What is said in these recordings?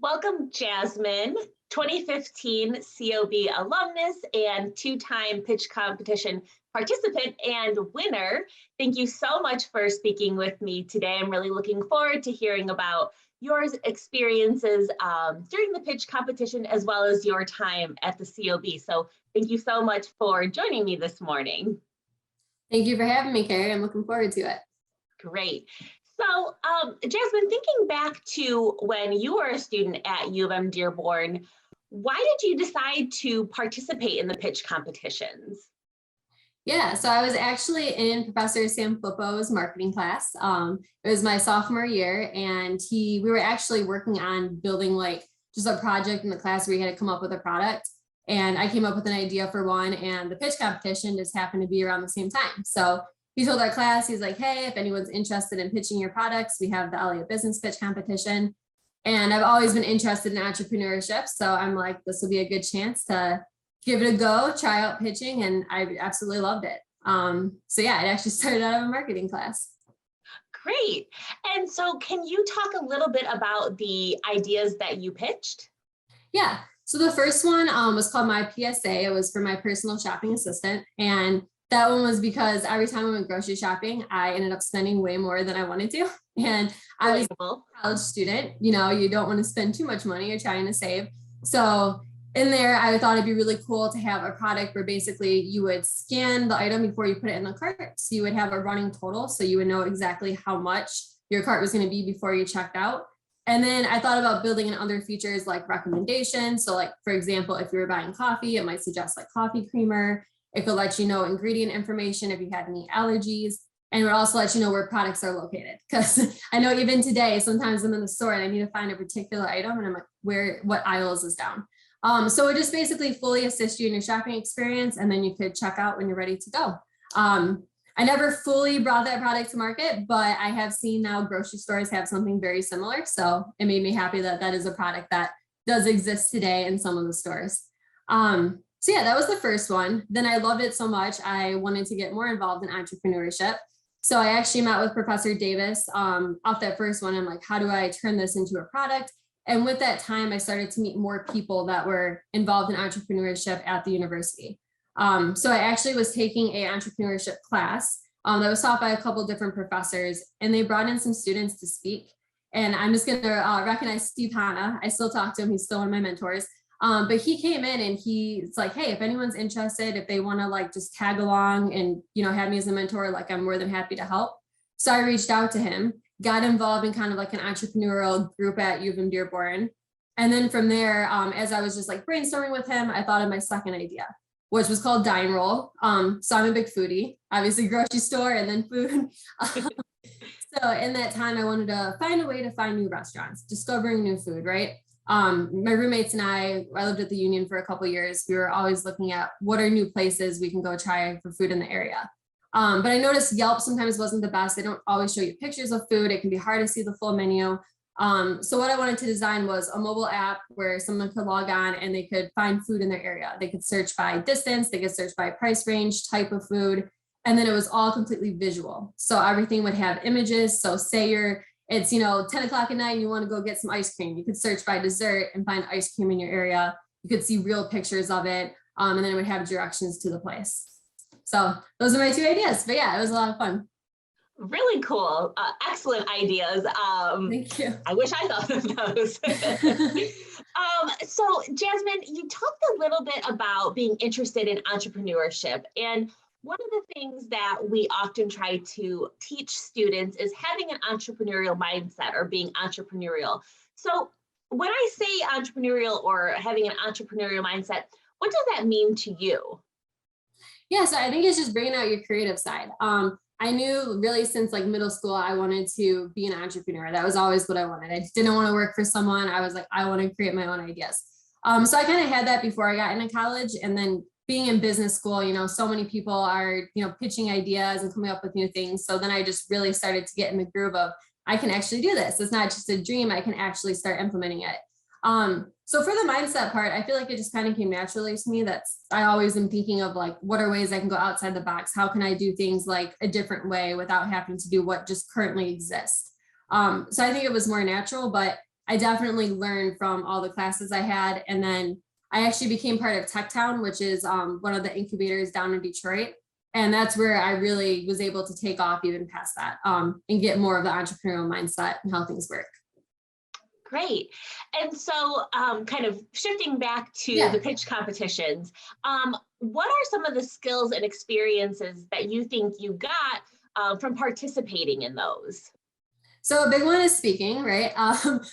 Welcome, Jasmine, 2015 COB alumnus and two-time pitch competition participant and winner. Thank you so much for speaking with me today. I'm really looking forward to hearing about your experiences during the pitch competition as well as your time at the COB. So thank you so much for joining me this morning. Thank you for having me, Carrie. I'm looking forward to it. Great. So, Jasmine, thinking back to when you were a student at U of M Dearborn, why did you decide to participate in the pitch competitions? Yeah, so I was actually in Professor Sam Flippo's marketing class. It was my sophomore year, and we were actually working on building like just a project in the class where we had to come up with a product. And I came up with an idea for one, and the pitch competition just happened to be around the same time. So he told our class, he's like, hey, if anyone's interested in pitching your products, we have the Elliott Business Pitch Competition. And I've always been interested in entrepreneurship. So I'm like, this will be a good chance to give it a go, try out pitching. And I absolutely loved it. So yeah, it actually started out of a marketing class. Great. And so can you talk a little bit about the ideas that you pitched? Yeah. So the first one was called My PSA. It was for my personal shopping assistant. And that one was because every time I went grocery shopping, I ended up spending way more than I wanted to. And I was a college student, you don't want to spend too much money. You're trying to save. So in there, I thought it'd be really cool to have a product where basically you would scan the item before you put it in the cart. So you would have a running total. So you would know exactly how much your cart was going to be before you checked out. And then I thought about building in other features like recommendations. So like, for example, if you were buying coffee, it might suggest like coffee creamer. It could let you know ingredient information if you had any allergies, and it would also let you know where products are located. Because I know even today, sometimes I'm in the store and I need to find a particular item and I'm like, what aisle is this down? So it just basically fully assist you in your shopping experience, and then you could check out when you're ready to go. I never fully brought that product to market, but I have seen now grocery stores have something very similar. So it made me happy that that is a product that does exist today in some of the stores. So yeah, that was the first one. Then I loved it so much, I wanted to get more involved in entrepreneurship. So I actually met with Professor Davis off that first one. I'm like, how do I turn this into a product? And with that time, I started to meet more people that were involved in entrepreneurship at the university. So I actually was taking an entrepreneurship class that was taught by a couple different professors, and they brought in some students to speak. And I'm just going to recognize Steve Hanna. I still talk to him. He's still one of my mentors. But he came in and he's like, hey, if anyone's interested, if they want to like just tag along and, have me as a mentor, like I'm more than happy to help. So I reached out to him, got involved in kind of like an entrepreneurial group at U of M Dearborn. And then from there, as I was just like brainstorming with him, I thought of my second idea, which was called Dine Roll. So I'm a big foodie, obviously grocery store and then food. So in that time, I wanted to find a way to find new restaurants, discovering new food, right? My roommates and I lived at the Union for a couple of years. We were always looking at what are new places we can go try for food in the area. But I noticed Yelp sometimes wasn't the best. They don't always show you pictures of food. It can be hard to see the full menu. So what I wanted to design was a mobile app where someone could log on and they could find food in their area. They could search by distance, they could search by price range, type of food, and then it was all completely visual. So everything would have images. So say it's 10 o'clock at night and you want to go get some ice cream. You could search by dessert and find ice cream in your area. You could see real pictures of it. And then it would have directions to the place. So those are my two ideas. But yeah, it was a lot of fun. Really cool. Excellent ideas. Thank you. I wish I thought of those. So Jasmine, you talked a little bit about being interested in entrepreneurship, and one of the things that we often try to teach students is having an entrepreneurial mindset or being entrepreneurial. So when I say entrepreneurial or having an entrepreneurial mindset, what does that mean to you? Yeah, so I think it's just bringing out your creative side. I knew really since like middle school, I wanted to be an entrepreneur. That was always what I wanted. I didn't want to work for someone. I was like, I want to create my own ideas. So I kind of had that before I got into college, and then being in business school, so many people are, pitching ideas and coming up with new things. So then I just really started to get in the groove of, I can actually do this. It's not just a dream. I can actually start implementing it. So for the mindset part, I feel like it just kind of came naturally to me. I always am thinking of like, what are ways I can go outside the box? How can I do things like a different way without having to do what just currently exists? So I think it was more natural, but I definitely learned from all the classes I had. And then I actually became part of Tech Town, which is one of the incubators down in Detroit. And that's where I really was able to take off even past that and get more of the entrepreneurial mindset and how things work. Great. And so kind of shifting back to the pitch competitions, what are some of the skills and experiences that you think you got from participating in those? So a big one is speaking, right?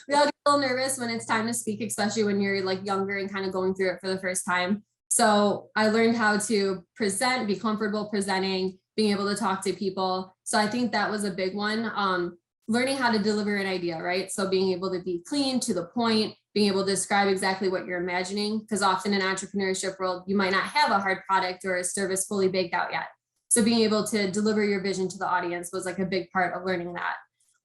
We all get a little nervous when it's time to speak, especially when you're like younger and kind of going through it for the first time. So I learned how to present, be comfortable presenting, being able to talk to people. So I think that was a big one. Learning how to deliver an idea, right? So being able to be clean, to the point, being able to describe exactly what you're imagining, because often in entrepreneurship world, you might not have a hard product or a service fully baked out yet. So being able to deliver your vision to the audience was like a big part of learning that.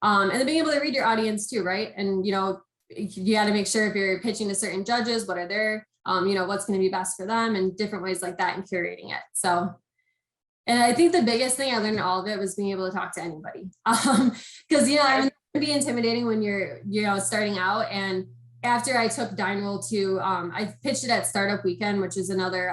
And then being able to read your audience too, right? And, you got to make sure if you're pitching to certain judges, what are their, what's going to be best for them and different ways like that and curating it. So, and I think the biggest thing I learned in all of it was being able to talk to anybody. Because, I mean, it can be intimidating when you're, starting out. And after I took DineRoll to, I pitched it at Startup Weekend, which is another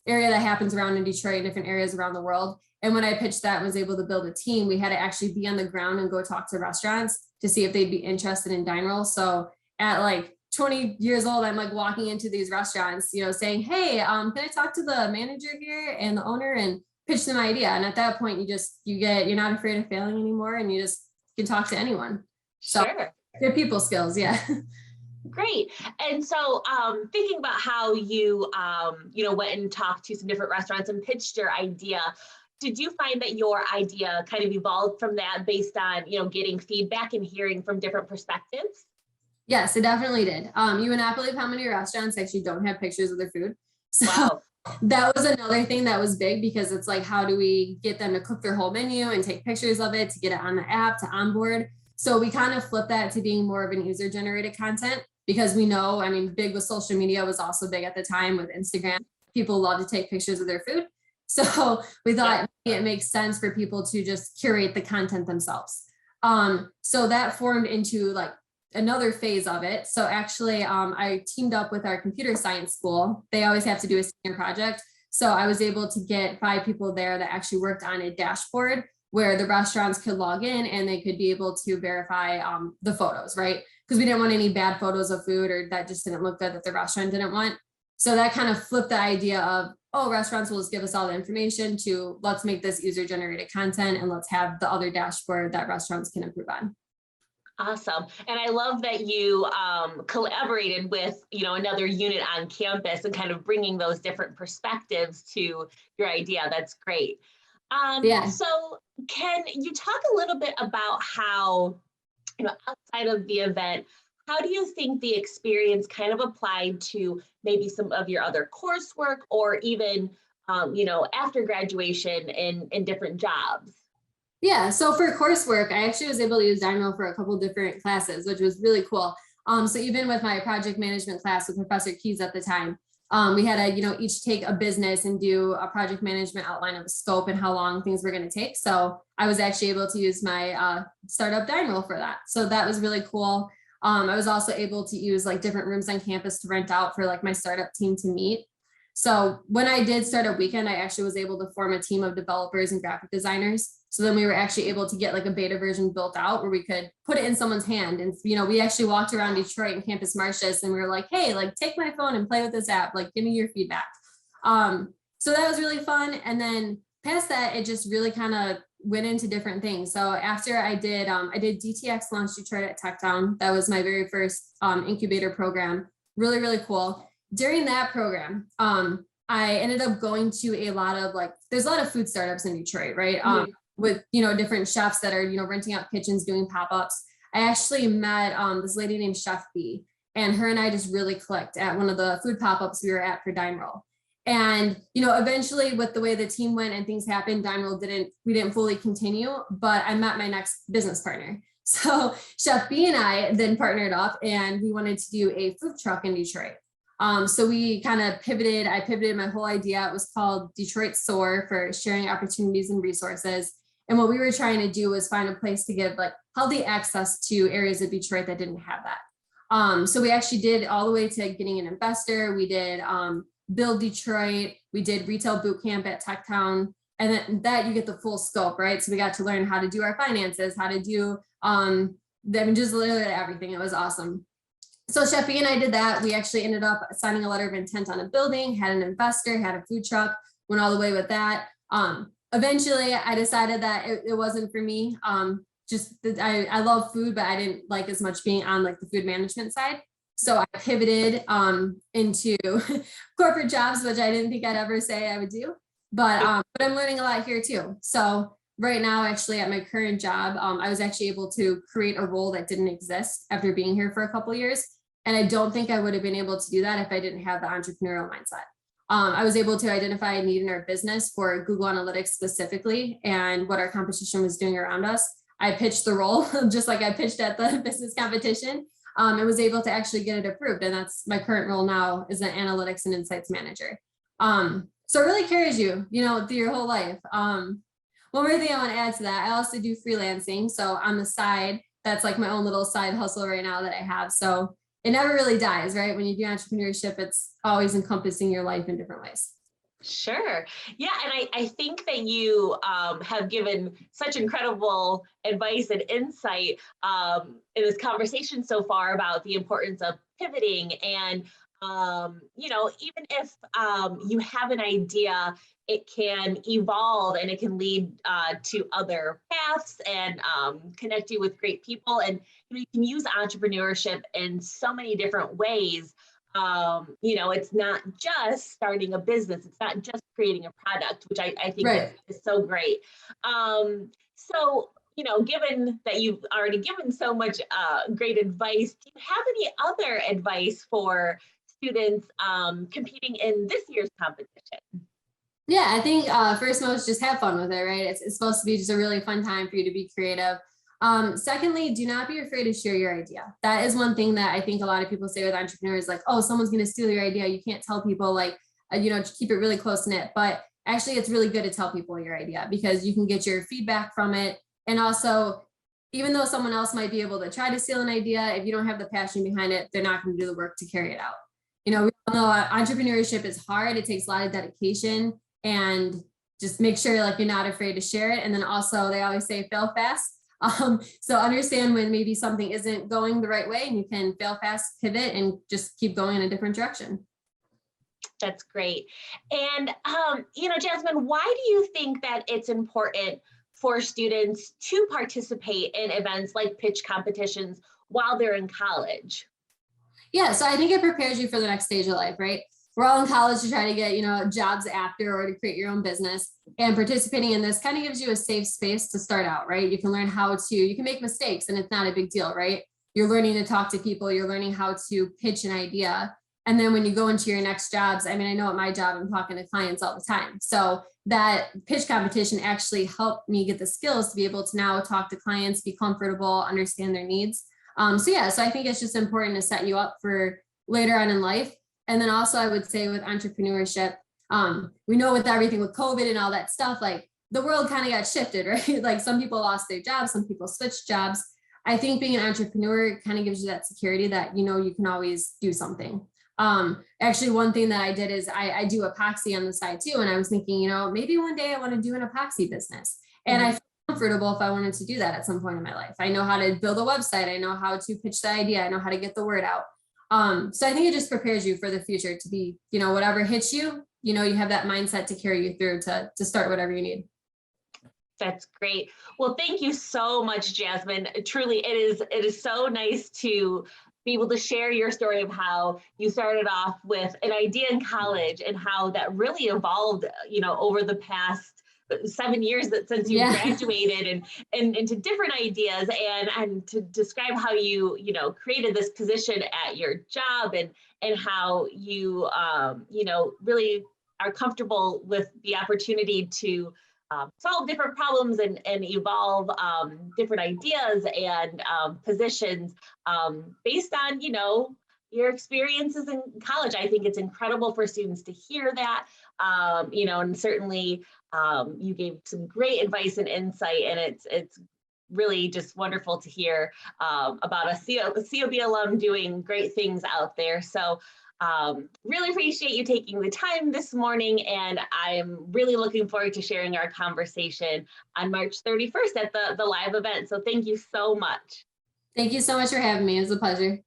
area that happens around in Detroit, different areas around the world. And when I pitched that and was able to build a team, we had to actually be on the ground and go talk to restaurants to see if they'd be interested in DineRoll. So at like 20 years old, I'm like walking into these restaurants, saying, hey, can I talk to the manager here and the owner and pitch them an idea? And at that point, you're not afraid of failing anymore and you just can talk to anyone. So sure. They're people skills. Yeah. Great. And so thinking about how you, went and talked to some different restaurants and pitched your idea, did you find that your idea kind of evolved from that based on, getting feedback and hearing from different perspectives? Yes, it definitely did. You would not believe how many restaurants actually don't have pictures of their food. So wow. That was another thing that was big because it's like, how do we get them to cook their whole menu and take pictures of it to get it on the app to onboard? So we kind of flipped that to being more of an user generated content because we know, big with social media was also big at the time with Instagram. People love to take pictures of their food. So we thought it makes sense for people to just curate the content themselves. So that formed into like another phase of it. So actually, I teamed up with our computer science school. They always have to do a senior project. So I was able to get 5 people there that actually worked on a dashboard where the restaurants could log in and they could be able to verify the photos, right? Because we didn't want any bad photos of food or that just didn't look good that the restaurant didn't want. So that kind of flipped the idea of, restaurants will just give us all the information to let's make this user generated content and let's have the other dashboard that restaurants can improve on. Awesome. And I love that you collaborated with, another unit on campus and kind of bringing those different perspectives to your idea. That's great. So can you talk a little bit about how, outside of the event, how do you think the experience kind of applied to maybe some of your other coursework or even, after graduation in different jobs? Yeah, so for coursework, I actually was able to use DineRoll for a couple different classes, which was really cool. So even with my project management class with Professor Keys at the time, we had to, each take a business and do a project management outline of the scope and how long things were going to take. So I was actually able to use my startup DineRoll for that. So that was really cool. I was also able to use like different rooms on campus to rent out for like my startup team to meet. So when I did Startup Weekend, I actually was able to form a team of developers and graphic designers. So then we were actually able to get like a beta version built out where we could put it in someone's hand. And, we actually walked around Detroit and Campus Martius and we were like, hey, like take my phone and play with this app, like give me your feedback. So that was really fun. And then past that, it just really kind of went into different things. So after I did DTX Launch Detroit at Tech Town. That was my very first incubator program. Really, really cool. During that program, I ended up going to a lot of there's a lot of food startups in Detroit, right? With, different chefs that are, renting out kitchens, doing pop-ups. I actually met this lady named Chef B, and her and I just really clicked at one of the food pop-ups we were at for DineRoll. And, eventually with the way the team went and things happened, we didn't fully continue, but I met my next business partner. So Chef B and I then partnered up and we wanted to do a food truck in Detroit. So we kind of pivoted. I pivoted my whole idea. It was called Detroit SOAR for sharing opportunities and resources. And what we were trying to do was find a place to give healthy access to areas of Detroit that didn't have that. So we actually did all the way to getting an investor. We did Build Detroit. We did retail boot camp at TechTown. And then that you get the full scope, right? So we got to learn how to do our finances, how to do, just literally everything. It was awesome. So Sheffy and I did that. We actually ended up signing a letter of intent on a building, had an investor, had a food truck, went all the way with that. Eventually I decided that it wasn't for me. I love food, but I didn't like as much being on like the food management side. So I pivoted into corporate jobs, which I didn't think I'd ever say I would do. But I'm learning a lot here too. So right now, actually at my current job, I was actually able to create a role that didn't exist after being here for a couple of years. And I don't think I would have been able to do that if I didn't have the entrepreneurial mindset. I was able to identify a need in our business for Google Analytics specifically and what our competition was doing around us. I pitched the role just like I pitched at the business competition. And was able to actually get it approved. And that's my current role now is an analytics and insights manager. So it really carries you, through your whole life. One more thing I want to add to that, I also do freelancing. So on the side, that's like my own little side hustle right now that I have. So it never really dies, right? When you do entrepreneurship, it's always encompassing your life in different ways. Sure. Yeah. And I think that you have given such incredible advice and insight in this conversation so far about the importance of pivoting. And, even if you have an idea, it can evolve and it can lead to other paths and connect you with great people. And you can use entrepreneurship in so many different ways. It's not just starting a business. It's not just creating a product, which I think is so great. Given that you've already given so much great advice, do you have any other advice for students competing in this year's competition? Yeah, I think first most, just have fun with it, right? It's supposed to be just a really fun time for you to be creative. Secondly, do not be afraid to share your idea. That is one thing that I think a lot of people say with entrepreneurs, like, oh, someone's going to steal your idea. You can't tell people, like, keep it really close knit. But actually, it's really good to tell people your idea because you can get your feedback from it. And also, even though someone else might be able to try to steal an idea, if you don't have the passion behind it, they're not going to do the work to carry it out. We all know entrepreneurship is hard. It takes a lot of dedication, and just make sure like you're not afraid to share it. And then also, they always say fail fast. So understand when maybe something isn't going the right way and you can fail fast, pivot, and just keep going in a different direction. That's great. And, Jasmine, why do you think that it's important for students to participate in events like pitch competitions while they're in college? Yeah, so I think it prepares you for the next stage of life, right? We're all in college to try to get, jobs after or to create your own business. And participating in this kind of gives you a safe space to start out, right? You can learn you can make mistakes and it's not a big deal, right? You're learning to talk to people, you're learning how to pitch an idea. And then when you go into your next jobs, I know at my job, I'm talking to clients all the time. So that pitch competition actually helped me get the skills to be able to now talk to clients, be comfortable, understand their needs. So I think it's just important to set you up for later on in life. And then also I would say with entrepreneurship, we know with everything with COVID and all that stuff, like the world kind of got shifted, right? Like some people lost their jobs, some people switched jobs. I think being an entrepreneur kind of gives you that security that, you can always do something. Actually, one thing that I did is I do epoxy on the side too. And I was thinking, maybe one day I want to do an epoxy business. And I feel comfortable if I wanted to do that at some point in my life. I know how to build a website. I know how to pitch the idea. I know how to get the word out. So I think it just prepares you for the future to be, whatever hits you, you have that mindset to carry you through to start whatever you need. That's great. Well, thank you so much, Jasmine. Truly, it is so nice to be able to share your story of how you started off with an idea in college and how that really evolved, over the past 7 years since you graduated and into different ideas and to describe how you created this position at your job and how you really are comfortable with the opportunity to solve different problems and evolve different ideas and positions based on your experiences in college. I think it's incredible for students to hear that, and certainly you gave some great advice and insight, and it's really just wonderful to hear about a COB alum doing great things out there. So really appreciate you taking the time this morning, and I'm really looking forward to sharing our conversation on March 31st at the live event. So thank you so much. Thank you so much for having me. It was a pleasure.